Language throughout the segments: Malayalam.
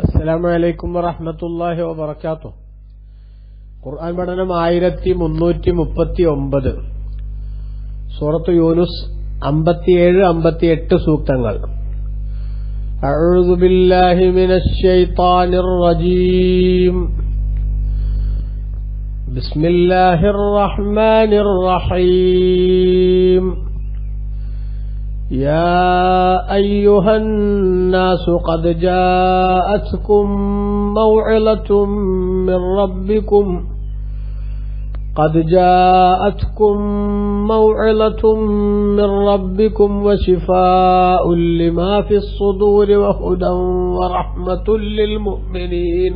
അസ്സലാമു അലൈക്കും വറഹ്മത്തുള്ളാഹി വബറകാതുഹു. ഖുർആൻ പഠനം 1339. സൂറത്ത് യൂനുസ് 57-58 സൂക്തങ്ങൾ. അഊദു ബില്ലാഹി മിനശ് ശൈത്താനിർ റജീം. ബിസ്മില്ലാഹിർ റഹ്മാനിർ റഹീം. يا أيها الناس قد جاءتكم موعظة من ربكم وشفاء لما في الصدور وهدى ورحمة للمؤمنين.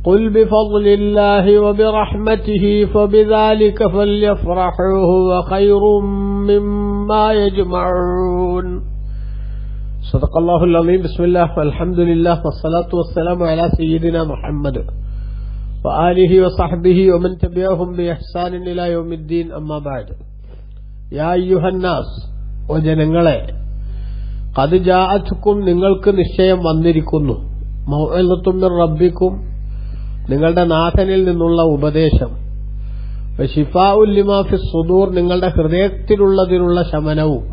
قل بفضل الله وبرحمته فبذلك فليفرحوا هو خير مما يجمعون. صدق الله العظيم. بسم الله والحمد لله والصلاة والسلام على سيدنا محمد وآله وصحبه ومن تبعهم بإحسان إلى يوم الدين. أما بعد. يا أيها الناس وجنങ്ങളെ قد جاءتكم നിങ്ങൾക്ക് നിശ്ചയം വന്നിരിക്കുന്നു മൗഇളത്തും മിർ റബ്ബിക്കും നിങ്ങളുടെ നാഥനിൽ നിന്നുള്ള ഉപദേശം, വശിഫാഉൽ ലിമാ ഫിസ് സുദൂർ നിങ്ങളുടെ ഹൃദയത്തിലുള്ളതിനുള്ള ശമനവും,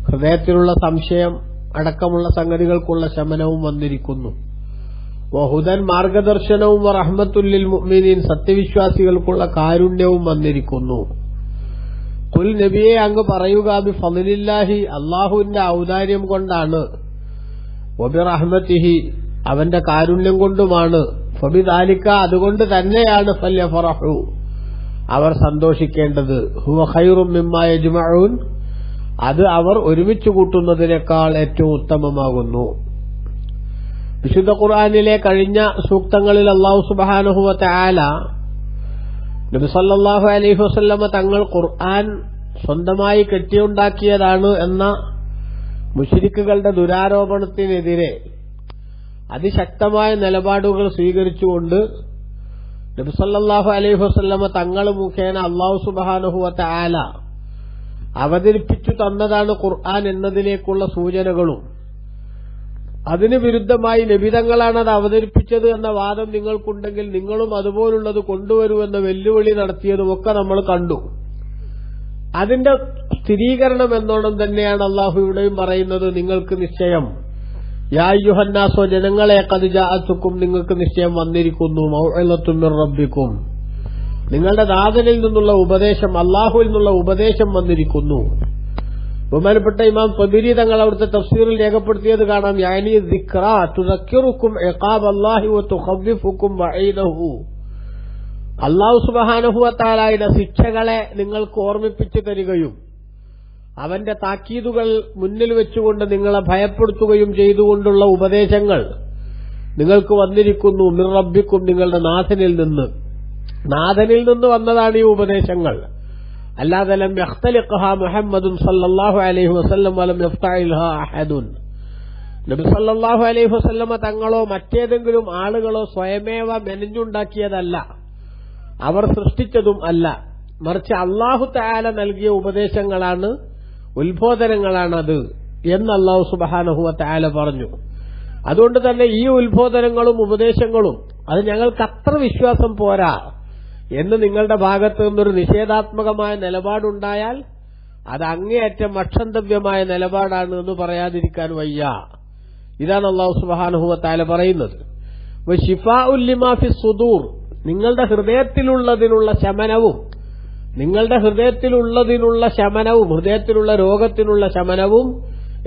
ഹൃദയത്തിലുള്ള സംശയം അടക്കമുള്ള സംഗതികൾക്കുള്ള ശമനവും വന്നിരിക്കുന്നു. വഹുദൻ മാർഗദർശനവും വറഹ്മത്തുൽ ലിൽ മുഅ്മിനീൻ സത്യവിശ്വാസികൾക്കുള്ള കാരുണ്യവും വന്നിരിക്കുന്നു. ഖുൽ നബിയെ അങ്ങ് പറയുക, ബി ഫളില്ലാഹി അല്ലാഹുവിന്റെ ഔദാര്യം കൊണ്ടാണ്, വബിറഹ്മതിഹി അവന്റെ കാരുണ്യം കൊണ്ടുമാണ്, ഫബിദാലിക അതുകൊണ്ട് തന്നെയാണ്, ഫല്യഫറഹു അവർ സന്തോഷിക്കേണ്ടത്, ഹുവ ഖൈറും മിമ്മാ യജ്മഊൻ അത് അവർ ഒരുമിച്ച് കൂട്ടുന്നതിനേക്കാൾ ഏറ്റവും ഉത്തമമാകുന്നു. വിശുദ്ധ ഖുർആനിലെ കഴിഞ്ഞ സൂക്തങ്ങളിൽ അല്ലാഹു സുബ്ഹാനഹു വ തആല നബി സല്ലല്ലാഹു അലൈഹി വസല്ലമ തങ്ങൾ ഖുർആൻ സ്വന്തമായി കെട്ടിയുണ്ടാക്കിയതാണ് എന്ന മുശ്രിക്കുകളുടെ ദുരാരോപണത്തിനെതിരെ അതിശക്തമായ നിലപാടുകൾ സ്വീകരിച്ചുകൊണ്ട് നബി സല്ലല്ലാഹു അലൈഹി വസല്ലമ തങ്ങൾ മുഖേന അല്ലാഹു സുബ്ഹാനഹു വ തആല അവതരിപ്പിച്ചു തന്നതാണ് ഖുർആൻ എന്നതിലേക്കുള്ള സൂചനകളും, അതിന് വിരുദ്ധമായി നബിതങ്ങളാണ് അത് അവതരിപ്പിച്ചത് എന്ന വാദം നിങ്ങൾക്കുണ്ടെങ്കിൽ നിങ്ങളും അതുപോലുള്ളത് കൊണ്ടുവരൂ എന്ന വെല്ലുവിളി നടത്തിയതുമൊക്കെ നമ്മൾ കണ്ടു. അതിന്റെ സ്ഥിരീകരണം എന്നോണം തന്നെയാണ് അല്ലാഹു ഇവിടെയും പറയുന്നത്, നിങ്ങൾക്ക് നിശ്ചയം യാ അയ്യുഹന്നാസോ ജനങ്ങളെ ഖദ് ജാഅതുക്കും നിങ്ങൾക്ക് നിശ്ചയം വന്നിരിക്കുന്നു മൗഇളത്തും മിർ റബ്ബിക്കും നിങ്ങളുടെ നാഥനിൽ നിന്നുള്ള ഉപദേശം, അല്ലാഹുവിൽ നിന്നുള്ള ഉപദേശം വന്നിരിക്കുന്നു. ബഹുമാനപ്പെട്ട ഇമാം ത്വബരി തങ്ങൾ അവിടുത്തെ തഫ്സീറിൽ രേഖപ്പെടുത്തിയത് കാണാം, യാനി ദിക്റ തുദക്കിറുക്കും ഇഖാബ് അല്ലാഹി വ തുഖവ്വിഫുക്കും വഈദഹു അല്ലാഹു സുബ്ഹാനഹു വ തആലയുടെ ശിക്ഷകളെ നിങ്ങൾക്ക് ഓർമ്മിപ്പിച്ചു തരികയും അവന്റെ താക്കീതുകൾ മുന്നിൽ വെച്ചുകൊണ്ട് നിങ്ങളെ ഭയപ്പെടുത്തുകയും ചെയ്തുകൊണ്ടുള്ള ഉപദേശങ്ങൾ നിങ്ങൾക്ക് വന്നിരിക്കുന്നു. മിർ റബ്ബിക്കും നിങ്ങളുടെ നാഥനിൽ നിന്ന് വന്നതാണ് ഈ ഉപദേശങ്ങൾ. അല്ലാതെ ലം യഖ്തലിഖഹ മുഹമ്മദുൻ സല്ലല്ലാഹു അലൈഹി വസല്ലം വലം യഫ്തഇൽഹാ അഹദുൻ നബി സല്ലല്ലാഹു അലൈഹി വസല്ലമ തങ്ങളോ മറ്റേതെങ്കിലും ആളുകളോ സ്വയമേവ മെനഞ്ഞുണ്ടാക്കിയതല്ല, അവർ സൃഷ്ടിച്ചതും അല്ല, മറിച്ച് അല്ലാഹു തആല നൽകിയ ഉപദേശങ്ങളാണ്, ഉത്ബോധനങ്ങളാണത് എന്ന് അല്ലാഹു സുബ്ഹാനഹു വ തആല പറഞ്ഞു. അതുകൊണ്ട് തന്നെ ഈ ഉത്ബോധനങ്ങളും ഉപദേശങ്ങളും അത് ഞങ്ങൾക്ക് അത്ര വിശ്വാസം പോരാ എന്ന് നിങ്ങളുടെ ഭാഗത്ത് നിന്നൊരു നിഷേധാത്മകമായ നിലപാടുണ്ടായാൽ അത് അങ്ങേയറ്റം അക്ഷന്തവ്യമായ നിലപാടാണ് എന്ന് പറയാതിരിക്കാൻ വയ്യ. ഇതാണ് അല്ലാഹു സുബ്ഹാനഹു വ തആല പറയുന്നത്. വശിഫാഉൽ ലിമാ ഫിസ് സുദൂർ നിങ്ങളുടെ ഹൃദയത്തിലുള്ളതിനുള്ള ശമനവും, ഹൃദയത്തിലുള്ള രോഗത്തിനുള്ള ശമനവും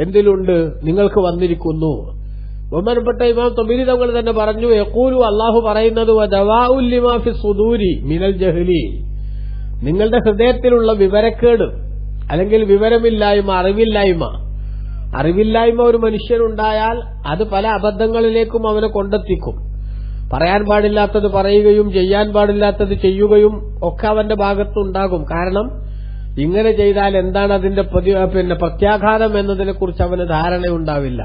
എന്തിലുണ്ട്? നിങ്ങൾക്ക് വന്നിരിക്കുന്നു. ബഹുമാനപ്പെട്ട ഇമാം ത്വബരി തങ്ങൾ തന്നെ പറഞ്ഞു, യഖൂലു അല്ലാഹു പറയുന്നത്, വദവാഉൽ ലിമാ ഫിസ് സുദൂരി മിനൽ ജഹ്ലി നിങ്ങളുടെ ഹൃദയത്തിലുള്ള വിവരക്കേട് അല്ലെങ്കിൽ വിവരമില്ലായ്മ, അറിവില്ലായ്മ ഒരു മനുഷ്യനുണ്ടായാൽ അത് പല അബദ്ധങ്ങളിലേക്കും അവനെ കൊണ്ടെത്തിക്കും. പറയാൻ പാടില്ലാത്തത് പറയുകയും ചെയ്യാൻ പാടില്ലാത്തത് ചെയ്യുകയും ഒക്കെ അവന്റെ ഭാഗത്തുണ്ടാകും. കാരണം ഇങ്ങനെ ചെയ്താൽ എന്താണ് അതിന്റെ പ്രത്യാഘാതം എന്നതിനെക്കുറിച്ച് അവന് ധാരണയുണ്ടാവില്ല.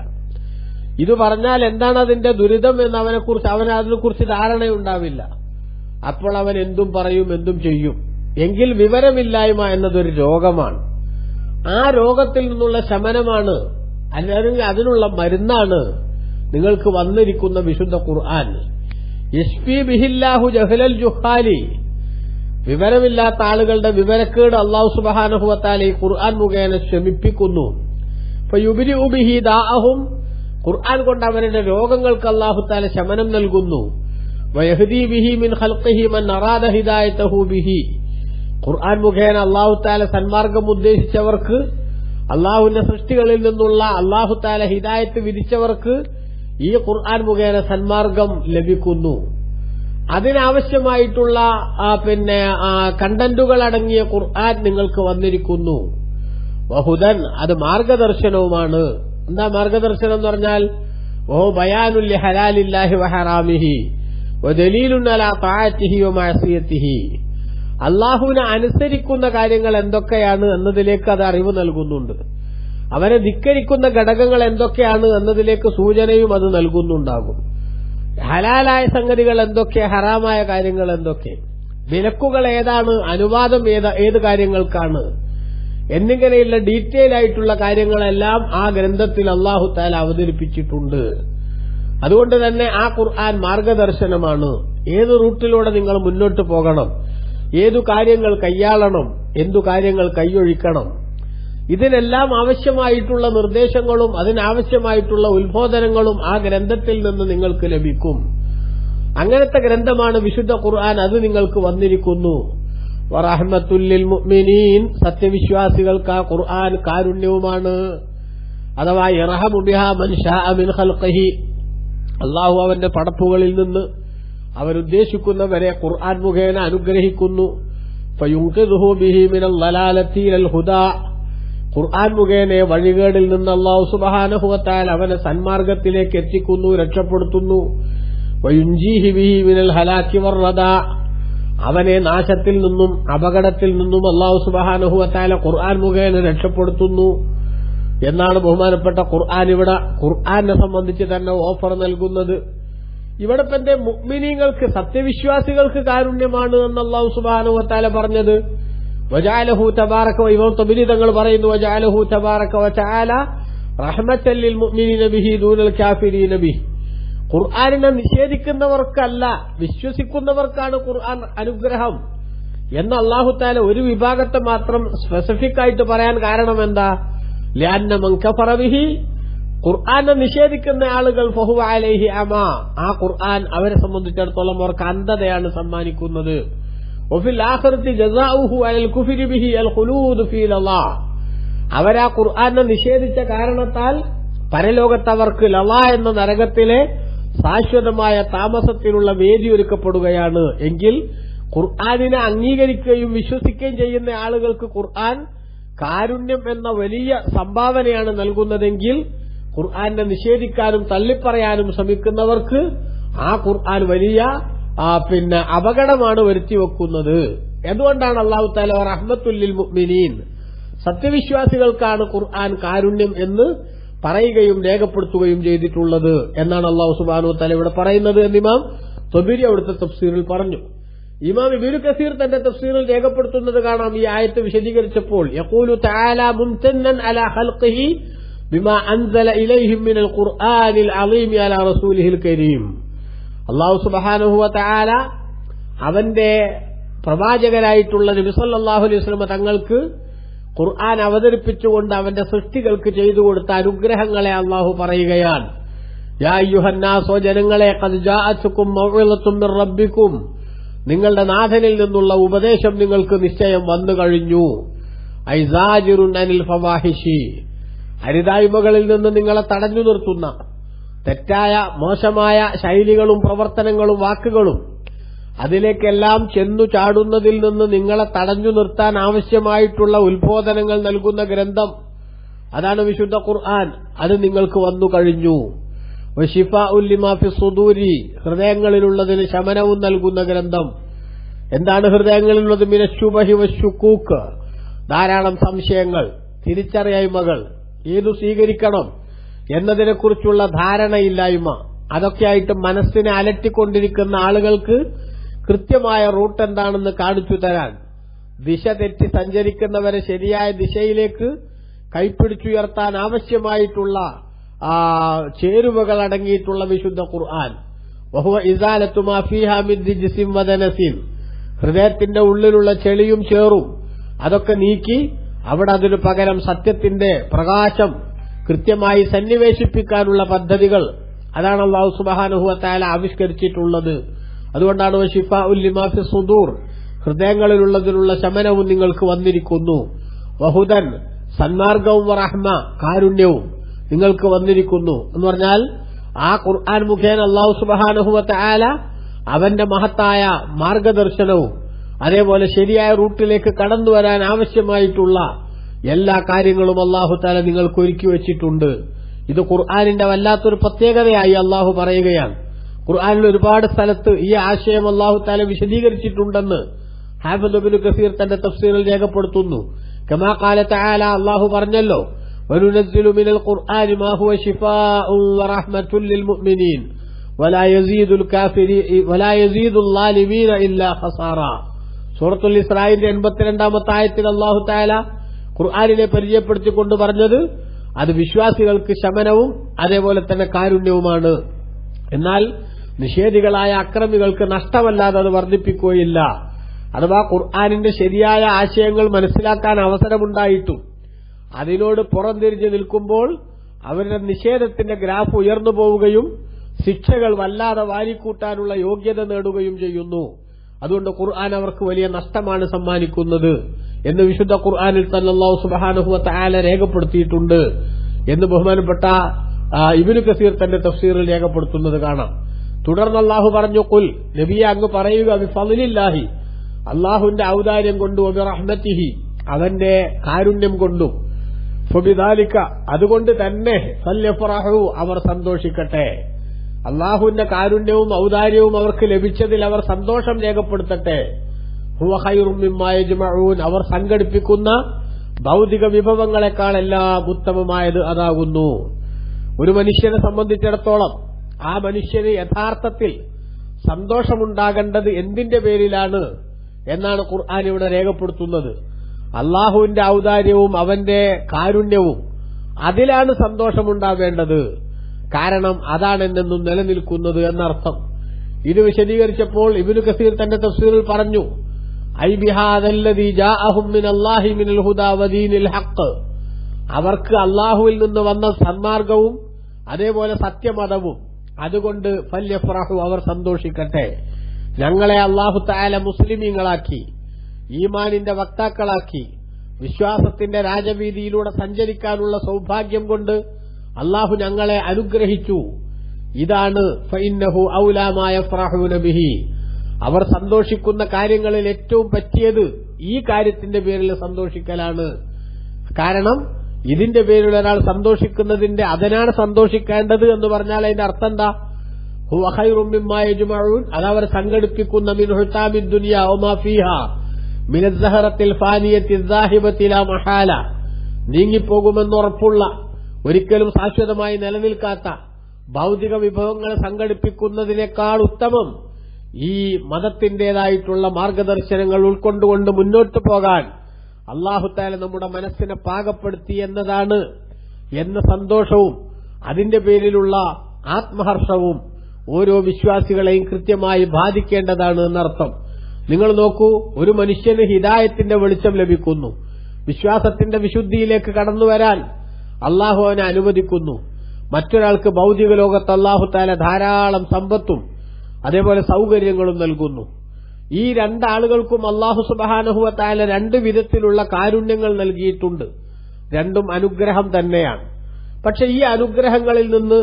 ഇത് പറഞ്ഞാൽ എന്താണ് അതിന്റെ ദുരിതം എന്ന് അതിനെക്കുറിച്ച് ധാരണയുണ്ടാവില്ല. അപ്പോൾ അവൻ എന്തും പറയും, എന്തും ചെയ്യും. എങ്കിൽ വിവരമില്ലായ്മ എന്നതൊരു രോഗമാണ്. ആ രോഗത്തിൽ നിന്നുള്ള ശമനമാണ്, അല്ലെങ്കിൽ അതിനുള്ള മരുന്നാണ് നിങ്ങൾക്ക് വന്നിരിക്കുന്ന വിശുദ്ധ ഖുർആൻ യശ്ഫി ബിഹില്ലാഹു ജഹ്ലൽ ജുഹാലി, വിവരമില്ലാത്ത ആളുകളുടെ വിവരക്കേട് അല്ലാഹു സുബ്ഹാനഹു വ തആല ഈ ഖുർആൻ മുഖേന ശമിപ്പിക്കുന്നു. ഫയുബ്രിഉ ബിഹി ദാഅഹും, ഖുർആൻ കൊണ്ട് അവരുടെ രോഗങ്ങൾക്ക് അല്ലാഹു തആല ശമനം നൽകുന്നു. വയഹ്ദി ബിഹി മിൻ ഖൽഖിഹി മൻ അറാദ ഹിദായതഹു ബിഹി, ഖുർആൻ മുഖേന അല്ലാഹു തആല സന്മാർഗം ഉദ്ദേശിച്ചവർക്ക്, അല്ലാഹുവിന്റെ സൃഷ്ടികളിൽ നിന്നുള്ള അല്ലാഹു തആല ഹിദായത്ത് വിധിച്ചവർക്ക് ഈ ഖുർആൻ മുഖേന സന്മാർഗം ലഭിക്കുന്നു. അതിനാവശ്യമായിട്ടുള്ള കണ്ടന്റുകൾ അടങ്ങിയ ഖുർആൻ നിങ്ങൾക്ക് വന്നിരിക്കുന്നു. വഹുദൻ, അത് മാർഗദർശനവുമാണ്. എന്താ മാർഗദർശനം എന്ന് പറഞ്ഞാൽ? വഹു ബയാനുൽ ലിഹലാലില്ലാഹി വഹറാമിഹി വദലീലുൻ അലാ തആത്തിഹി വമഅസിയതിഹി, അല്ലാഹുവിനെ അനുസരിക്കുന്ന കാര്യങ്ങൾ എന്തൊക്കെയാണ് എന്നതിലേക്ക് അത് അറിവ് നൽകുന്നുണ്ട്. അവരെ ധിക്കരിക്കുന്ന ഘടകങ്ങൾ എന്തൊക്കെയാണ് എന്നതിലേക്ക് സൂചനയും അത് നൽകുന്നുണ്ടാകും. ഹലാലായ സംഗതികൾ എന്തൊക്കെ, ഹറാമായ കാര്യങ്ങൾ എന്തൊക്കെ, വിലക്കുകൾ ഏതാണ്, അനുവാദം ഏത് കാര്യങ്ങൾക്കാണ് എന്നിങ്ങനെയുള്ള ഡീറ്റെയിൽ ആയിട്ടുള്ള കാര്യങ്ങളെല്ലാം ആ ഗ്രന്ഥത്തിൽ അല്ലാഹു തആല അവതരിപ്പിച്ചിട്ടുണ്ട്. അതുകൊണ്ട് തന്നെ ആ ഖുർആൻ മാർഗദർശനമാണ്. ഏത് റൂട്ടിലൂടെ നിങ്ങൾ മുന്നോട്ട് പോകണം, ഏതു കാര്യങ്ങൾ കൈയാളണം, എന്തു കാര്യങ്ങൾ കൈയൊഴിക്കണം, ഇതിനെല്ലാം ആവശ്യമായിട്ടുള്ള നിർദ്ദേശങ്ങളും അതിനാവശ്യമായിട്ടുള്ള ഉത്ബോധനങ്ങളും ആ ഗ്രന്ഥത്തിൽ നിന്ന് നിങ്ങൾക്ക് ലഭിക്കും. അങ്ങനത്തെ ഗ്രന്ഥമാണ് വിശുദ്ധ ഖുർആൻ. അത് നിങ്ങൾക്ക് വന്നിരിക്കുന്നു. വറഹ്മത്തുൽ ലിൽ മുഅ്മിനീൻ, സത്യവിശ്വാസികൾക്ക് ആ ഖുർആൻ കാരുണ്യവുമാണ്. അഥവാ യർഹമു ബിഹാ മൻ ശാഅ മിൻ ഖൽഖിഹി, അല്ലാഹു അവന്റെ പടപ്പുകളിൽ നിന്ന് അവരുദ്ദേശിക്കുന്നവരെ ഖുർആൻ മുഖേന അനുഗ്രഹിക്കുന്നു. ഫയുൻഖിദുഹു ബിഹി മിനൽ ളലാലത്തി ഇലൽ ഹുദാ, ഖുർആൻ മുഖേന വഴികേടിൽ നിന്ന് അല്ലാഹു സുബ്ഹാനഹു വ തആല അവനെ സന്മാർഗത്തിലേക്ക് എത്തിക്കുന്നു, രക്ഷപ്പെടുത്തുന്നു. വയുൻജീഹി ബിഹി മിനൽ ഹലാക്കി വർറദാ, അവനെ നാശത്തിൽ നിന്നും അപകടത്തിൽ നിന്നും അല്ലാഹു സുബ്ഹാനഹു വ തആല ഖുർആൻ മുഖേന രക്ഷപ്പെടുത്തുന്നു എന്നാണ് ബഹുമാനപ്പെട്ട ഖുർആൻ ഇവിടെ ഖുർആനെ സംബന്ധിച്ച് തന്നെ ഓഫർ നൽകുന്നത്. ഇവിടെ എന്റെ മുഅ്മിനീങ്ങൾക്ക്, സത്യവിശ്വാസികൾക്ക് കാരുണ്യമാണ് എന്ന് അല്ലാഹു സുബ്ഹാനഹു വ തആല പറഞ്ഞത്. വജഅലഹു തബാറക വ ഇമാം തബരി തങ്ങൾ പറയുന്നു, വജഅലഹു തബാറക വ തആല റഹ്മത്തൽ ലിൽ മുഅ്മിനീന ബിഹി ദൂനൽ കാഫിരീന ബിഹി, ഖുർആനിനെ നിഷേധിക്കുന്നവർക്കല്ല വിശ്വസിക്കുന്നവർക്കാണ് ഖുർആൻ അനുഗ്രഹം എന്ന് അല്ലാഹു തആല ഒരു വിഭാഗത്തെ മാത്രം സ്പെസിഫിക് ആയിട്ട് പറയാൻ കാരണം എന്താ? ലിഅന്ന മൻ കഫറ ബിഹി, ഖുർആനെ നിഷേധിക്കുന്ന ആളുകൾ ഫഹുവ അലൈഹി അമാ, ആ ഖുർആൻ അവരെ സംബന്ധിച്ചിടത്തോളം അവർക്ക് അന്ധതയാണ് സമ്മാനിക്കുന്നത്. വഫിൽ ആഖിറതി ജസാഉഹു അലൽ കുഫ്രി ബിഹി അൽ ഖുലൂദ് ഫീ ലളാ, അവരാ ഖുർആനെ നിഷേധിച്ച കാരണത്താൽ പരലോകത്ത് അവർക്ക് ലളാ എന്ന നരകത്തിലെ ശാശ്വതമായ താമസത്തിനുള്ള വേദി ഒരുക്കപ്പെടുകയാണ്. എങ്കിൽ ഖുർആനിനെ അംഗീകരിക്കുകയും വിശ്വസിക്കുകയും ചെയ്യുന്ന ആളുകൾക്ക് ഖുർആൻ കാരുണ്യം എന്ന വലിയ സംഭാവനയാണ് നൽകുന്നതെങ്കിൽ ഖുർആനെ നിഷേധിക്കാനും തള്ളിപ്പറയാനും ശ്രമിക്കുന്നവർക്ക് ആ ഖുർആൻ വലിയ അപകടമാണ് വരുത്തിവെക്കുന്നത്. എന്തുകൊണ്ടാണ് അല്ലാഹു തആല റഹ്മത്തുൽ ലിൽ മുഅ്മിനീൻ, സത്യവിശ്വാസികൾക്കാണ് ഖുർആൻ കാരുണ്യം എന്ന് പറയുകയും രേഖപ്പെടുത്തുകയും ചെയ്തിട്ടുള്ളത് എന്നാണ് അല്ലാഹു സുബ്ഹാനഹു വ തആല ഇവിടെ പറയുന്നത് എന്ന് ഇമാം തബരി അവിടുത്തെ തഫ്സീറിൽ പറഞ്ഞു. ഇമാം ഇബ്നു കസീർ തന്റെ തഫ്സീറിൽ രേഖപ്പെടുത്തുന്നത് കാണാം. ഈ ആയത്ത് വിശദീകരിച്ചപ്പോൾ യഖൂലു തആല മുംതന്നൻ അലാ ഖൽഖിഹി ബിമാ അൻസല ഇലൈഹിം മിനൽ ഖുർആനിൽ അളീം അലാ റസൂലിഹിൽ കരീം, അല്ലാഹു സുബ്ഹാനഹു വ തആല അവന്റെ പ്രവാചകരായിട്ടുള്ള നബി സല്ലല്ലാഹു അലൈഹി വസല്ലം തങ്ങൾക്ക് ഖുർആൻ അവതരിപ്പിച്ചുകൊണ്ട് അവന്റെ സൃഷ്ടികൾക്ക് ചെയ്തു കൊടുത്ത അനുഗ്രഹങ്ങളെ അല്ലാഹു പറയുകയാണ്. യാ അയ്യുഹന്നാസ്, ജനങ്ങളെ, ഖദ് ജാഅതുകും മൗഇളത്തും മിർ റബ്ബിക്കും, നിങ്ങളുടെ നാഥനിൽ നിന്നുള്ള ഉപദേശം നിങ്ങൾക്ക് നിശ്ചയം വന്നു കഴിഞ്ഞു. ഐസാജിറുൻ അനിൽ ഫവാഹിഷി, അരുതായ്മകളിൽ നിന്ന് നിങ്ങളെ തടഞ്ഞു നിർത്തുന്ന തെറ്റായ മോശമായ ശൈലികളും പ്രവർത്തനങ്ങളും വാക്കുകളും അതിലേക്കെല്ലാം ചെന്നു ചാടുന്നതിൽ നിന്ന് നിങ്ങളെ തടഞ്ഞു നിർത്താൻ ആവശ്യമായിട്ടുള്ള ഉത്ബോധനങ്ങൾ നൽകുന്ന ഗ്രന്ഥം, അതാണ് വിശുദ്ധ ഖുർആൻ. അത് നിങ്ങൾക്ക് വന്നു കഴിഞ്ഞു. വശിഫാഉൽ ലിമാ ഫി സുദൂരി, ഹൃദയങ്ങളിലുള്ളതിന് ശമനവും നൽകുന്ന ഗ്രന്ഥം. എന്താണ് ഹൃദയങ്ങളിലുള്ളത്? മിനശുബഹി വശുക്കൂക്ക്, ധാരാളം സംശയങ്ങൾ, തിരിച്ചറിയായ്മകൾ, ഏതു സ്വീകരിക്കണം എന്നതിനെക്കുറിച്ചുള്ള ധാരണയില്ലായ്മ, അതൊക്കെയായിട്ട് മനസ്സിനെ അലട്ടിക്കൊണ്ടിരിക്കുന്ന ആളുകൾക്ക് കൃത്യമായ റൂട്ട് എന്താണെന്ന് കാണിച്ചു തരാൻ, ദിശ തെറ്റി സഞ്ചരിക്കുന്നവരെ ശരിയായ ദിശയിലേക്ക് കൈപ്പിടിച്ചുയർത്താൻ ആവശ്യമായിട്ടുള്ള ചേരുവകൾ അടങ്ങിയിട്ടുള്ള വിശുദ്ധ ഖുർആൻ. വഹുവ ഇസാലത്തു മാ ഫീഹാ മിൻ ദിജ്സിൻ വദനസിൻ, ഹൃദയത്തിന്റെ ഉള്ളിലുള്ള ചെളിയും ചേറും അതൊക്കെ നീക്കി അവിടെ അതിനു പകരം സത്യത്തിന്റെ പ്രകാശം കൃത്യമായി സന്നിവേശിപ്പിക്കാനുള്ള പദ്ധതികൾ അതാണ് അല്ലാഹു സുബ്ഹാനഹു വ തആല ആവിഷ്കരിച്ചിട്ടുള്ളത്. അതുകൊണ്ടാണ് ശിഫാഉൽ ലിമാ ഫി സുദൂർ, ഹൃദയങ്ങളിലുള്ളതിനുള്ള ശമനവും നിങ്ങൾക്ക് വന്നിരിക്കുന്നു. വഹുദൻ, സന്മാർഗവും വറഹ്മ, കാരുണ്യവും നിങ്ങൾക്ക് വന്നിരിക്കുന്നു എന്ന് പറഞ്ഞാൽ ആ ഖുർആൻ മുഖേന അല്ലാഹു സുബ്ഹാനഹു വ തആല അവന്റെ മഹത്തായ മാർഗദർശനവും അതേപോലെ ശരിയായ റൂട്ടിലേക്ക് കടന്നുവരാൻ ആവശ്യമായിട്ടുള്ള എല്ലാ കാര്യങ്ങളും അല്ലാഹു തആല നിങ്ങൾക്ക് ഒരുക്കി വെച്ചിട്ടുണ്ട്. ഇത് ഖുർആനിന്റെ വല്ലാത്തൊരു പ്രത്യേകതയായി അല്ലാഹു പറയുകയാണ്. ഖുർആനിൽ ഒരുപാട് സ്ഥലത്ത് ഈ ആശയം അല്ലാഹു തആല വിശദീകരിച്ചിട്ടുണ്ടെന്ന് ഹാഫിദ് ഇബ്നു കസീർ തന്റെ തഫ്സീറിൽ രേഖപ്പെടുത്തുന്നു. കമാ ഖാല തആല, അല്ലാഹു പറഞ്ഞല്ലോ, വനുനസ്സിലു മിനൽ ഖുർആനി മാ ഹുവ ശിഫാഉൻ വറഹ്മത്തുൽ ലിൽ മുഅ്മിനീൻ വലാ യസീദുൽ ളാലിമീന ഇല്ലാ ഖസാറ. സൂറത്തുൽ ഇസ്രായിന്റെ 82ാമത്തെ ആയത്തിൽ അല്ലാഹു തആല ഖുർആനിനെ പരിചയപ്പെടുത്തിക്കൊണ്ട് പറഞ്ഞത് അത് വിശ്വാസികൾക്ക് ശമനവും അതേപോലെ തന്നെ കാരുണ്യവുമാണ്. എന്നാൽ നിഷേധികളായ അക്രമികൾക്ക് നഷ്ടമല്ലാതെ അത് വർദ്ധിപ്പിക്കുകയില്ല. അഥവാ ഖുർആനിന്റെ ശരിയായ ആശയങ്ങൾ മനസ്സിലാക്കാൻ അവസരമുണ്ടായിട്ടും അതിനോട് പുറംതിരിഞ്ഞു നിൽക്കുമ്പോൾ അവരുടെ നിഷേധത്തിന്റെ ഗ്രാഫ് ഉയർന്നു പോവുകയും ശിക്ഷകൾ വല്ലാതെ വാരിക്കൂട്ടാനുള്ള യോഗ്യത നേടുകയും ചെയ്യുന്നു. അതുകൊണ്ട് ഖുർആൻ അവർക്ക് വലിയ നഷ്ടമാണ് സമ്മാനിക്കുന്നത് എന്ന് വിശുദ്ധ ഖുർആനിൽ തന്നെ അല്ലാഹു സുബ്ഹാനഹു വ തആല രേഖപ്പെടുത്തിയിട്ടുണ്ട് എന്ന് ബഹുമാനപ്പെട്ട ഇബ്നു കസീർ തന്റെ തഫ്സീറിൽ രേഖപ്പെടുത്തുന്നത് കാണാം. തുടർന്ന് അല്ലാഹു പറഞ്ഞു, ഖുൽ, നബിയെ അങ്ങ് പറയുക, ബിഫളില്ലാഹി, അല്ലാഹുവിന്റെ ഔദാര്യം കൊണ്ടും വബിറഹ്മതിഹി, അവന്റെ കാരുണ്യം കൊണ്ടും, ഫബിദാലിക, അതുകൊണ്ട് തന്നെ, ഫല്യഫറഹു, അവർ സന്തോഷിക്കട്ടെ. അല്ലാഹുവിന്റെ കാരുണ്യവും ഔദാര്യവും അവർക്ക് ലഭിച്ചതിൽ അവർ സന്തോഷം രേഖപ്പെടുത്തട്ടെ. ഹുവ ഖൈറും മിമ്മാ യജ്മഊൻ, അവർ സംഘടിപ്പിക്കുന്ന ഭൗതിക വിഭവങ്ങളെക്കാളെല്ലാം ഉത്തമമായത് അതാകുന്നു. ഒരു മനുഷ്യനെ സംബന്ധിച്ചിടത്തോളം ആ മനുഷ്യന് യഥാർത്ഥത്തിൽ സന്തോഷമുണ്ടാകേണ്ടത് എന്തിന്റെ പേരിലാണ് എന്നാണ് ഖുർആൻ ഇവിടെ രേഖപ്പെടുത്തുന്നത്. അല്ലാഹുവിന്റെ ഔദാര്യവും അവന്റെ കാരുണ്യവും, അതിലാണ് സന്തോഷമുണ്ടാവേണ്ടത്. കാരണം അതാണ് എന്നെന്നും നിലനിൽക്കുന്നത് എന്നർത്ഥം. ഇത് വിശദീകരിച്ചപ്പോൾ ഇബ്നു കസീർ തന്റെ തഫ്സീറിൽ പറഞ്ഞു, ഐ ബിഹാദല്ലദീ ജാഅഹും മിനല്ലാഹി മിനൽ ഹുദാ വദീനിൽ ഹഖ്, അവർക്ക് അല്ലാഹുവിൽ നിന്ന് വന്ന സന്മാർഗവും അതേപോലെ സത്യമതവും, അതുകൊണ്ട് ഫല്യഫറഹു, അവർ സന്തോഷിക്കട്ടെ. ഞങ്ങളെ അല്ലാഹു തആല മുസ്ലിമീങ്ങളാക്കി, ഈമാനിന്റെ വക്താക്കളാക്കി, വിശ്വാസത്തിന്റെ രാജവീതിയിലൂടെ സഞ്ചരിക്കാനുള്ള സൗഭാഗ്യം കൊണ്ട് അല്ലാഹു ഞങ്ങളെ അനുഗ്രഹിച്ചു. ഇതാണ് ഫഇന്നഹു ഔലാ മാ യഫറഹൂന ബിഹി, അവർ സന്തോഷിക്കുന്ന കാര്യങ്ങളിൽ ഏറ്റവും പറ്റിയത് ഈ കാര്യത്തിന്റെ പേരിൽ സന്തോഷിക്കലാണ്. കാരണം ഇതിന്റെ പേരിൽ ഒരാൾ സന്തോഷിക്കുന്നതിന്റെ അതിനാണ് സന്തോഷിക്കേണ്ടത് എന്ന് പറഞ്ഞാൽ അതിന്റെ അർത്ഥം എന്താ? ഹുവ ഖൈറും മിമ്മാ യജ്മഊൻ, അതവർ സംഘടിപ്പിക്കുന്ന മിൻ ഹുതാമിദ് ദുനിയാ വമാ ഫീഹാ മിനൽ സഹറത്തിൽ ഫാനിയത്തി സാഹിബത്തി ലാ മഹാല, നീങ്ങിപ്പോകുമെന്നുറപ്പുള്ള, ഒരിക്കലും ശാശ്വതമായി നിലനിൽക്കാത്ത ഭൗതിക വിഭവങ്ങൾ സംഘടിപ്പിക്കുന്നതിനേക്കാൾ ഉത്തമം ഈ മതത്തിന്റേതായിട്ടുള്ള മാർഗദർശനങ്ങൾ ഉൾക്കൊണ്ടുകൊണ്ട് മുന്നോട്ടു പോകാൻ അല്ലാഹു തആല നമ്മുടെ മനസ്സിനെ പാകപ്പെടുത്തി എന്നതാണ് എന്ന സന്തോഷവും അതിന്റെ പേരിലുള്ള ആത്മഹർഷവും ഓരോ വിശ്വാസികളെയും കൃത്യമായി ബാധിക്കേണ്ടതാണ് എന്നർത്ഥം. നിങ്ങൾ നോക്കൂ, ഒരു മനുഷ്യന് ഹിദായത്തിന്റെ വെളിച്ചം ലഭിക്കുന്നു, വിശ്വാസത്തിന്റെ വിശുദ്ധിയിലേക്ക് കടന്നുവരാൻ അല്ലാഹു അവനെ അനുവദിക്കുന്നു. മറ്റൊരാൾക്ക് ഭൗതിക ലോകത്ത് അല്ലാഹു തആല ധാരാളം സമ്പത്തും അതേപോലെ സൗകര്യങ്ങളും നൽകുന്നു. ഈ രണ്ടാളുകൾക്കും അല്ലാഹു സുബ്ഹാനഹു വ തആല രണ്ട് വിധത്തിലുള്ള കാരുണ്യങ്ങൾ നൽകിയിട്ടുണ്ട്. രണ്ടും അനുഗ്രഹം തന്നെയാണ്. പക്ഷെ ഈ അനുഗ്രഹങ്ങളിൽ നിന്ന്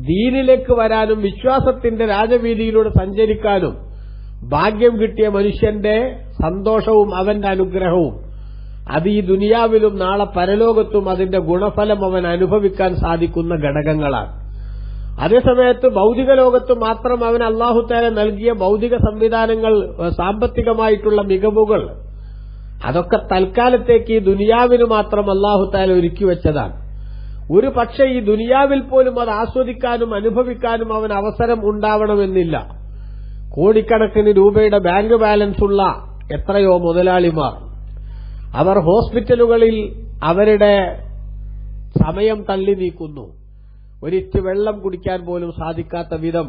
ദീനിലേക്ക് വരാനും വിശ്വാസത്തിന്റെ രാജവീതിയിലൂടെ സഞ്ചരിക്കാനും ഭാഗ്യം കിട്ടിയ മനുഷ്യന്റെ സന്തോഷവും അവന്റെ അനുഗ്രഹവും അത് ഈ ദുനിയാവിലും നാളെ പരലോകത്തും അതിന്റെ ഗുണഫലം അവൻ അനുഭവിക്കാൻ സാധിക്കുന്ന ഘടകങ്ങളാണ്. അതേസമയത്ത് ഭൗതിക ലോകത്ത് മാത്രം അവൻ അല്ലാഹു തആല നൽകിയ ഭൗതിക സംവിധാനങ്ങൾ, സാമ്പത്തികമായിട്ടുള്ള മികവുകൾ, അതൊക്കെ തൽക്കാലത്തേക്ക് ഈ ദുനിയാവിന് മാത്രം അല്ലാഹു തആല ഒരുക്കി വെച്ചതാണ്. ഒരു പക്ഷേ ഈ ദുനിയാവിൽ പോലും അത് ആസ്വദിക്കാനും അനുഭവിക്കാനും അവൻ അവസരം ഉണ്ടാവണമെന്നില്ല. കോടിക്കണക്കിന് രൂപയുടെ ബാങ്ക് ബാലൻസ് ഉള്ള എത്രയോ മുതലാളിമാർ അവർ ഹോസ്പിറ്റലുകളിൽ അവരുടെ സമയം തള്ളി നീക്കുന്നു. ഒരിറ്റ് വെള്ളം കുടിക്കാൻ പോലും സാധിക്കാത്ത വിധം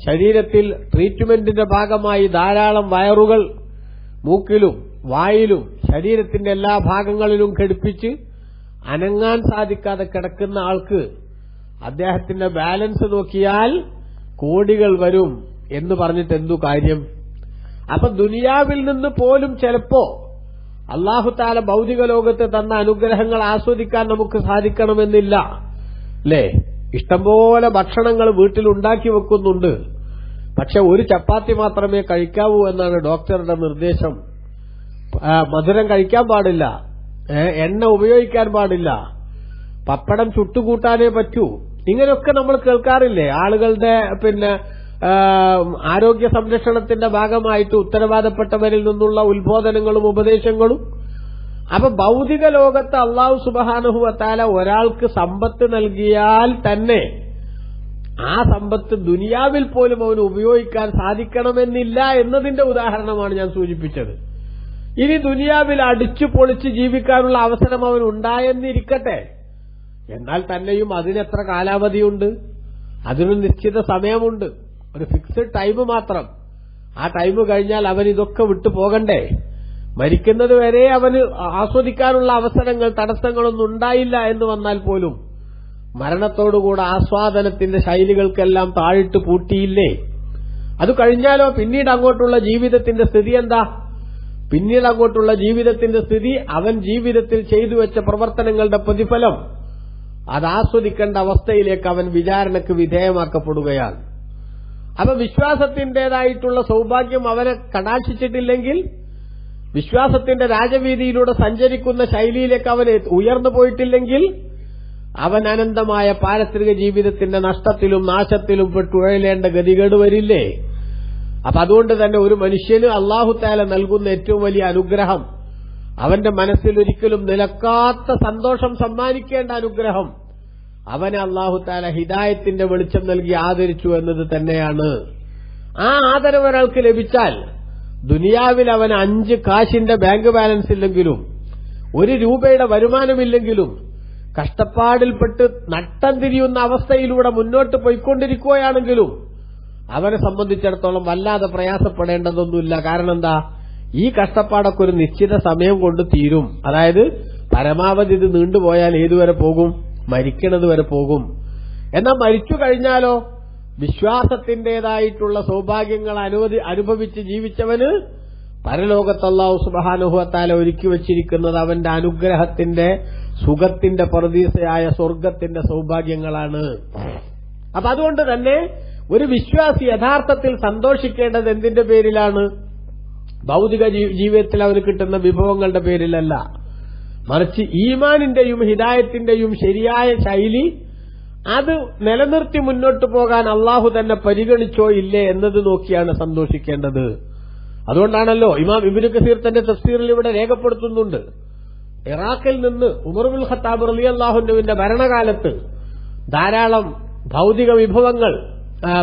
ശരീരത്തിൽ ട്രീറ്റ്മെന്റിന്റെ ഭാഗമായി ധാരാളം വയറുകൾ മൂക്കിലും വായിലും ശരീരത്തിന്റെ എല്ലാ ഭാഗങ്ങളിലും ഘടിപ്പിച്ച് അനങ്ങാൻ സാധിക്കാതെ കിടക്കുന്ന ആൾക്ക് അദ്ദേഹത്തിന്റെ ബാലൻസ് നോക്കിയാൽ കോടികൾ വരും എന്ന് പറഞ്ഞിട്ട് എന്തു കാര്യം? അപ്പൊ ദുനിയാവിൽ നിന്ന് പോലും ചിലപ്പോ അല്ലാഹു തആല ഭൗതിക ലോകത്ത് തന്ന അനുഗ്രഹങ്ങൾ ആസ്വദിക്കാൻ നമുക്ക് സാധിക്കണമെന്നില്ല. അല്ലേ? ഇഷ്ടംപോലെ ഭക്ഷണങ്ങൾ വീട്ടിൽ ഉണ്ടാക്കി വെക്കുന്നുണ്ട്. പക്ഷെ ഒരു ചപ്പാത്തി മാത്രമേ കഴിക്കാവൂ എന്നാണ് ഡോക്ടറുടെ നിർദ്ദേശം. മധുരം കഴിക്കാൻ പാടില്ല, എണ്ണ ഉപയോഗിക്കാൻ പാടില്ല, പപ്പടം ചുട്ടുകൂട്ടാനേ പറ്റൂ. ഇങ്ങനെയൊക്കെ നമ്മൾ കേൾക്കാറില്ലേ? ആളുകളുടെ ആരോഗ്യ സംരക്ഷണത്തിന്റെ ഭാഗമായിട്ട് ഉത്തരവാദപ്പെട്ടവരിൽ നിന്നുള്ള ഉത്ബോധനങ്ങളും ഉപദേശങ്ങളും. അപ്പൊ ഭൗതിക ലോകത്ത് അല്ലാഹു സുബ്ഹാനഹു വ തആല ഒരാൾക്ക് സമ്പത്ത് നൽകിയാൽ തന്നെ ആ സമ്പത്ത് ദുനിയാവിൽ പോലും അവന് ഉപയോഗിക്കാൻ സാധിക്കണമെന്നില്ല എന്നതിന്റെ ഉദാഹരണമാണ് ഞാൻ സൂചിപ്പിച്ചത്. ഇനി ദുനിയാവിൽ അടിച്ചു പൊളിച്ച് ജീവിക്കാനുള്ള അവസരം അവൻ ഉണ്ടായെന്നിരിക്കട്ടെ, എന്നാൽ തന്നെയും അതിനെത്ര കാലാവധിയുണ്ട്? അതിനൊരു നിശ്ചിത സമയമുണ്ട്, ഒരു ഫിക്സഡ് ടൈം മാത്രം. ആ ടൈം കഴിഞ്ഞാൽ അവൻ ഇതൊക്കെ വിട്ടു പോകണ്ടേ? മരിക്കുന്നത് വരെ അവന് ആസ്വദിക്കാനുള്ള അവസരങ്ങൾ, തടസ്സങ്ങളൊന്നും ഉണ്ടായില്ല എന്ന് വന്നാൽ പോലും മരണത്തോടുകൂടെ ആസ്വാദനത്തിന്റെ ശൈലികൾക്കെല്ലാം താഴിട്ട് പൂട്ടിയില്ലേ? അത് കഴിഞ്ഞാലോ പിന്നീട് അങ്ങോട്ടുള്ള ജീവിതത്തിന്റെ സ്ഥിതി എന്താ? പിന്നീട് അങ്ങോട്ടുള്ള ജീവിതത്തിന്റെ സ്ഥിതി അവൻ ജീവിതത്തിൽ ചെയ്തു വെച്ച പ്രവർത്തനങ്ങളുടെ പ്രതിഫലം അത് ആസ്വദിക്കേണ്ട അവസ്ഥയിലേക്ക് അവൻ വിചാരണയ്ക്ക് വിധേയമാക്കപ്പെടുകയാണ്. അപ്പൊ വിശ്വാസത്തിന്റേതായിട്ടുള്ള സൗഭാഗ്യം അവനെ കടാക്ഷിച്ചിട്ടില്ലെങ്കിൽ, വിശ്വാസത്തിന്റെ രാജവീതിയിലൂടെ സഞ്ചരിക്കുന്ന ശൈലിയിലേക്ക് അവൻ ഉയർന്നു പോയിട്ടില്ലെങ്കിൽ, അവൻ അനന്തമായ പാരത്രിക ജീവിതത്തിന്റെ നഷ്ടത്തിലും നാശത്തിലും പെട്ടുഴലേണ്ട ഗതികേട് വരില്ലേ? അപ്പൊ അതുകൊണ്ട് തന്നെ ഒരു മനുഷ്യന് അല്ലാഹു തആല നൽകുന്ന ഏറ്റവും വലിയ അനുഗ്രഹം, അവന്റെ മനസ്സിൽ ഒരിക്കലും നിലക്കാത്ത സന്തോഷം സമ്മാനിക്കേണ്ട അനുഗ്രഹം, അവനെ അല്ലാഹു തആല ഹിദായത്തിന്റെ വെളിച്ചം നൽകി ആദരിച്ചു എന്നത് തന്നെയാണ്. ആ ആദരവ് ഒരാൾക്ക് ലഭിച്ചാൽ ദുനിയാവിൽ അവൻ 5 കാശിന്റെ ബാങ്ക് ബാലൻസ് ഇല്ലെങ്കിലും, 1 രൂപയുടെ വരുമാനമില്ലെങ്കിലും, കഷ്ടപ്പാടിൽപ്പെട്ട് നട്ടം തിരിയുന്ന അവസ്ഥയിലൂടെ മുന്നോട്ട് പോയിക്കൊണ്ടിരിക്കുകയാണെങ്കിലും അവനെ സംബന്ധിച്ചിടത്തോളം വല്ലാതെ പ്രയാസപ്പെടേണ്ടതൊന്നുമില്ല. കാരണം എന്താ? ഈ കഷ്ടപ്പാടൊക്കെ ഒരു നിശ്ചിത സമയം കൊണ്ട് തീരും. അതായത് പരമാവധി ഇത് നീണ്ടുപോയാൽ ഏതുവരെ പോകും? മരിക്കണത് വരെ പോകും. എന്നാൽ മരിച്ചു കഴിഞ്ഞാലോ വിശ്വാസത്തിന്റേതായിട്ടുള്ള സൗഭാഗ്യങ്ങൾ അനുഭവിച്ച് ജീവിച്ചവന് പരലോകത്ത് അല്ലാഹു സുബ്ഹാനഹു വ തആല ഒരുക്കി വച്ചിരിക്കുന്നത് അവന്റെ അനുഗ്രഹത്തിന്റെ സുഖത്തിന്റെ പറുദീസയായ സ്വർഗത്തിന്റെ സൗഭാഗ്യങ്ങളാണ്. അപ്പൊ അതുകൊണ്ട് തന്നെ ഒരു വിശ്വാസി യഥാർത്ഥത്തിൽ സന്തോഷിക്കേണ്ടത് എന്തിന്റെ പേരിലാണ്? ഭൗതിക ജീവിതത്തിൽ അവന് കിട്ടുന്ന വിഭവങ്ങളുടെ പേരിലല്ല, മറിച്ച് ഈമാനിന്റെയും ഹിദായത്തിന്റെയും ശരിയായ ശൈലി അത് നിലനിർത്തി മുന്നോട്ട് പോകാൻ അള്ളാഹു തന്നെ പരിഗണിച്ചോ ഇല്ലേ എന്നത് നോക്കിയാണ് സന്തോഷിക്കേണ്ടത്. അതുകൊണ്ടാണല്ലോ ഇമാം ഇബ്നു കസീർ തന്റെ തഫ്സീറിൽ ഇവിടെ രേഖപ്പെടുത്തുന്നുണ്ട്, ഇറാഖിൽ നിന്ന് ഉമർ ഇബ്നുൽ ഖത്താബ് റളിയല്ലാഹു അൻഹുവിന്റെ ഭരണകാലത്ത് ധാരാളം ഭൗതിക വിഭവങ്ങൾ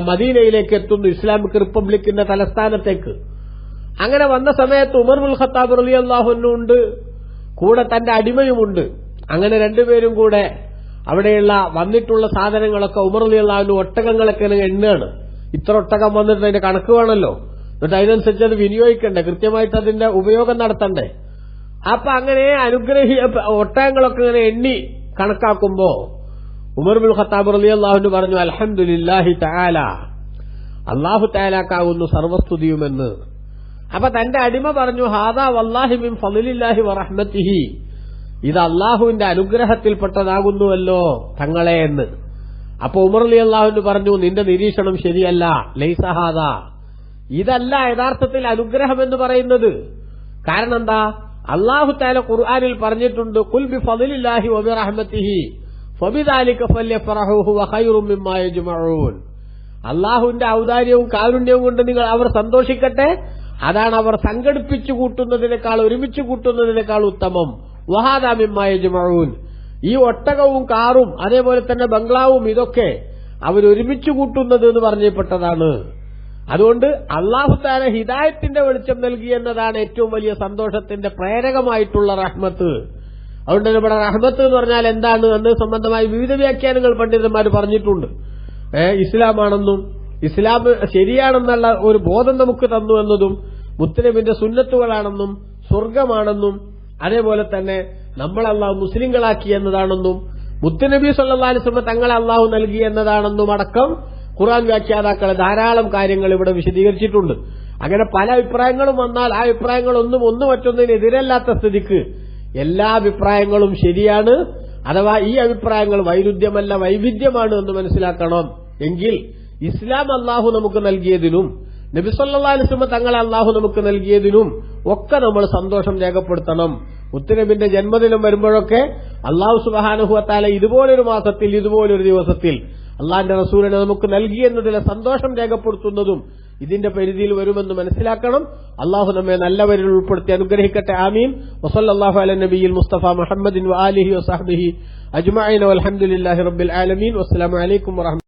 മദീനയിലേക്ക് എത്തുന്നു, ഇസ്ലാമിക് റിപ്പബ്ലിക്കിന്റെ തലസ്ഥാനത്തേക്ക്. അങ്ങനെ വന്ന സമയത്ത് ഉമർ ഇബ്നുൽ ഖത്താബ് റളിയല്ലാഹു അൻഹു ഉണ്ട്, കൂടെ തന്റെ അടിമയുമുണ്ട്. അങ്ങനെ രണ്ടുപേരും കൂടെ അവിടെയുള്ള വന്നിട്ടുള്ള സാധനങ്ങളൊക്കെ ഉമർ റളിയല്ലാഹു അൻഹു ഒട്ടകങ്ങളൊക്കെ എണ്ണുകയാണ്. ഇത്ര ഒട്ടകം വന്നിട്ട് അതിന്റെ കണക്ക് വേണമല്ലോ, എന്നിട്ട് അതിനനുസരിച്ച് അത് വിനിയോഗിക്കണ്ടേ, കൃത്യമായിട്ട് അതിന്റെ ഉപയോഗം നടത്തണ്ടേ. അപ്പൊ അങ്ങനെ ഒട്ടകങ്ങളൊക്കെ ഇങ്ങനെ എണ്ണി കണക്കാക്കുമ്പോ ഉമർ ഇബ്നുൽ ഖത്താബ് റളിയല്ലാഹു അൻഹു പറഞ്ഞു, അൽഹംദുലില്ലാഹി തആല, അല്ലാഹു തആലാക്കാവുന്നു സർവസ്തുതിയുമെന്ന്. അപ്പൊ തന്റെ അടിമ പറഞ്ഞു, ഹാദാ വല്ലാഹി മിൻ ഫളിലില്ലാഹി വറഹ്മതിഹി, ഇത് അള്ളാഹുവിന്റെ അനുഗ്രഹത്തിൽപ്പെട്ടതാകുന്നുവല്ലോ തങ്ങളെ എന്ന്. അപ്പൊ ഉമർ റളിയല്ലാഹു അൻഹു പറഞ്ഞു, നിന്റെ നിരീക്ഷണം ശരിയല്ല, ലൈസ ഹാദാ, ഇതല്ല യഥാർത്ഥത്തിൽ അനുഗ്രഹം എന്ന് പറയുന്നത്. കാരണം എന്താ? അല്ലാഹു തആല ഖുർആനിൽ പറഞ്ഞിട്ടുണ്ട്, ഖുൽ ബിഫളിലില്ലാഹി വബിറഹ്മതിഹി ഫബിദാലിക ഫല്യഫറഹു ഹുവ ഖൈറും മിമ്മാ യജ്മഊൻ. അല്ലാഹുവിന്റെ ഔദാര്യവും കാരുണ്യവും കൊണ്ട് അവർ സന്തോഷിക്കട്ടെ, അതാണ് അവർ സംഘടിപ്പിച്ചു കൂട്ടുന്നതിനേക്കാൾ, ഒരുമിച്ച് കൂട്ടുന്നതിനേക്കാൾ ഉത്തമം. വഹാദാ മിമ്മാ യജ്മഊൻ, ഈ ഒട്ടകവും കാറും അതേപോലെ തന്നെ ബംഗ്ലാവും ഇതൊക്കെ അവരൊരുമിച്ച് കൂട്ടുന്നത് എന്ന് പറഞ്ഞപ്പെട്ടതാണ്. അതുകൊണ്ട് അല്ലാഹു തആല ഹിദായത്തിന്റെ വെളിച്ചം നൽകി എന്നതാണ് ഏറ്റവും വലിയ സന്തോഷത്തിന്റെ പ്രേരകമായിട്ടുള്ള റഹ്മത്ത്. അതുകൊണ്ട് ഇവിടെ റഹ്മത്ത് എന്ന് പറഞ്ഞാൽ എന്താണ് എന്ന് സംബന്ധമായി വിവിധ വ്യാഖ്യാനങ്ങൾ പണ്ഡിതന്മാർ പറഞ്ഞിട്ടുണ്ട്. ഇസ്ലാമാണെന്നും ഇസ്ലാം ശരിയാണെന്നുള്ള ഒരു ബോധം നമുക്ക് തന്നു എന്നതും മുത്തനബിന്റെ സുന്നത്തുകളാണെന്നും സ്വർഗമാണെന്നും അതേപോലെ തന്നെ നമ്മൾ അള്ളാഹു മുസ്ലിങ്ങളാക്കി എന്നതാണെന്നും മുത്തനബി സല്ലല്ലാഹു അലൈഹി വസല്ലം തങ്ങളെ അള്ളാഹു നൽകി എന്നതാണെന്നും അടക്കം ഖുർആൻ വ്യാഖ്യാതാക്കളെ ധാരാളം കാര്യങ്ങൾ ഇവിടെ വിശദീകരിച്ചിട്ടുണ്ട്. അങ്ങനെ പല അഭിപ്രായങ്ങളും വന്നാൽ ആ അഭിപ്രായങ്ങളൊന്നും മറ്റൊന്നിനെതിരല്ലാത്ത സ്ഥിതിക്ക് എല്ലാ അഭിപ്രായങ്ങളും ശരിയാണ്, അഥവാ ഈ അഭിപ്രായങ്ങൾ വൈരുദ്ധ്യമല്ല വൈവിധ്യമാണ് എന്ന് മനസ്സിലാക്കണം. എങ്കിൽ ഇസ്ലാം അള്ളാഹു നമുക്ക് നൽകിയതിനും നബി സല്ലല്ലാഹു അലൈഹി വസല്ലം തങ്ങളെ അള്ളാഹു നമുക്ക് നൽകിയതിനും ഒക്കെ നമ്മൾ സന്തോഷം രേഖപ്പെടുത്തണം. മുത്തുനബിന്റെ ജന്മദിനം വരുമ്പോഴൊക്കെ അള്ളാഹു സുബ്ഹാനഹു വ തആല ഇതുപോലൊരു മാസത്തിൽ ഇതുപോലൊരു ദിവസത്തിൽ അള്ളാഹിന്റെ റസൂലിനെ നമുക്ക് നൽകി എന്നതിലെ സന്തോഷം രേഖപ്പെടുത്തുന്നതും ഇതിന്റെ പരിധിയിൽ വരുമെന്ന് മനസ്സിലാക്കണം. അള്ളാഹു നമ്മെ നല്ലവരിൽ ഉൾപ്പെടുത്തി അനുഗ്രഹിക്കട്ടെ. ആമീൻ. വസല്ലല്ലാഹു അലാ നബിയിൽ മുസ്തഫ മുഹമ്മദിൻ വആലിഹി വസഹ്ബിഹി അജ്മഈൻ വൽഹംദുലില്ലാഹി റബ്ബിൽ ആലമീൻ. വസ്സലാമു അലൈക്കും വറഹ്മത്തുള്ളാഹി